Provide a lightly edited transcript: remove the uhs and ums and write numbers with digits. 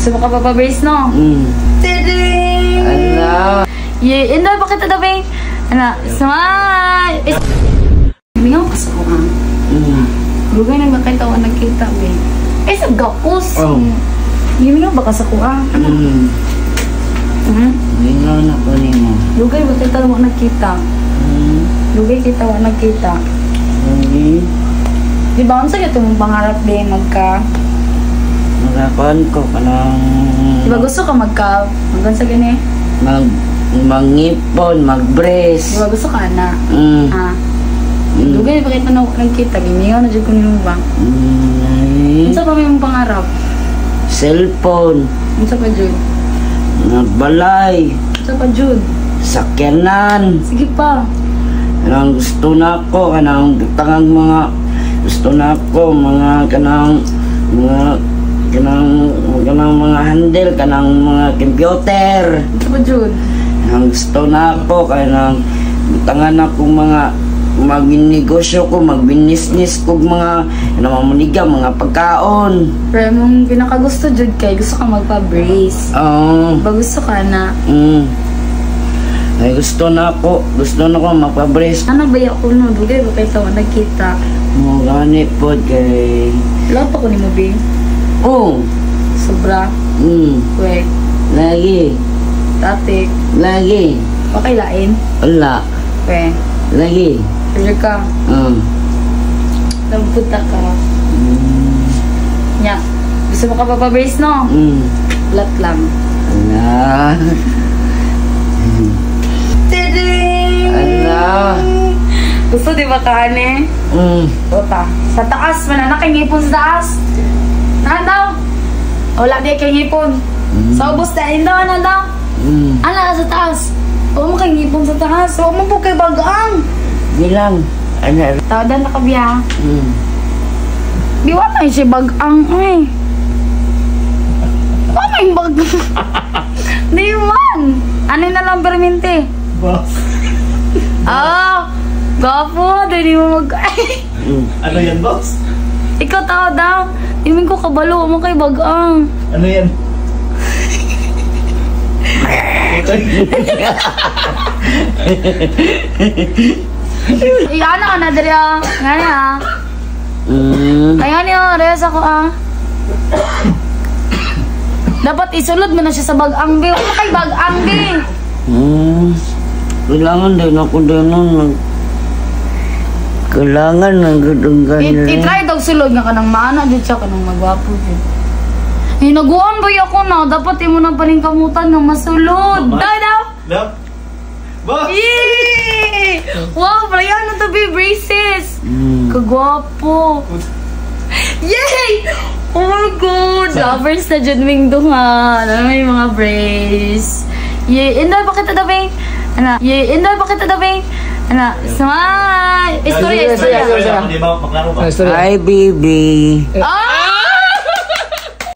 Gusto mo ka papabrace, no? Tiding! Ala. Yeah, inda, bakit ito, Bing? Ano, smile! Mingaw ka sa kuha. Lugay na bakit ako nagkita, Bing? Eh, sa gapos. Mingaw ba ka sa kuha? Mingaw na ko ni mo. Lugay, bakit ako nagkita? Lugay kita ako nagkita. Di ba, ang sakit mong pangarap, Bing, magka? Magkakuan ko ka ng... Di ba gusto ka magka? Magkan sa gani? Mangipon, mag-brace. Di ba gusto ka, na? Lugay, bakit na nagkita? Mingaw na dyan ko nyo ba? Ano sa pa may mong pangarap? Cellphone. Ano sa pa, Jude? Nagbalay. Ano sa pa, Jude? Sakyanan. Sige pa. Kanang gusto na ko, kanang tangang mga gusto na ko, mga kanang mga handle, kanang mga computer. Ito pa, Jude? Kanang gusto na ko, kanang tangan ako mga mag-negosyo ko, mag-business ko, mga namamaniga, mga pagkaon. Pero mong pinakagusto, Jude, kay gusto ka magpa-brace. Oo. Ba gusto ka na? Ay, gusto na ko magpa-brace. Ano ba ako no? Dugay ba kayo tawa nagkita? Mo gani po kay... Love ako ni mo, Bing. Oo. Sobra. Wait. Lagi. Tatik. Lagi. Okay, lain. Wala. Wait. Lagi. Sure ka. Nagpunta ka. Nya. Gusto mo ka pa pa-brace, no? Lat lang. Ala. Tiding! Ala. Gusto di ba ka, ane? Ota. Sa taas, manana kay ngipon sa taas. Na daw? Wala di kay ngipon. Sa ubos dahil daw, na daw? Ala, sa taas. Huwag mo kay ngipon sa taas. Huwag mo po kay bagang. Bilang. Ano? Tawadan na ka biya. Di wala yung si bagang, eh. Wala yung bagang. Di man. Ano na lang permente? Boss. Gapo. Di mo mag... Ano yan, boss? Ikaw tao daw. Imin ko kabalo mo kay bagang. Ano yan? Ano ka na dali ah. Ngani ah. Ayan yun. Reyes ako ah. Dapat isulod mo na siya sa bagang be. Ano kay bagang be? Kailangan din ako din nun. Kailangan ng gadunggan na. I-try daw sulod nga ka ng maana. Dito siya ka ng magwapo din. Eh, naguan ba ako na? Dapat mo na pa rin kamutan na masulod. Daw daw. Love? Boss! Yay! Wow, Brian, na to be braces. Kagwapo. Yay! Oh my God! Lovers na dyan wing duha. Ano may mga brace. Yay! Inda, bakit ito, Bing? Ano? Yay! Inda, bakit ito, Bing? Ano? Smile! Istorya. Di ba, maklaro ba? Hi, baby. Ah!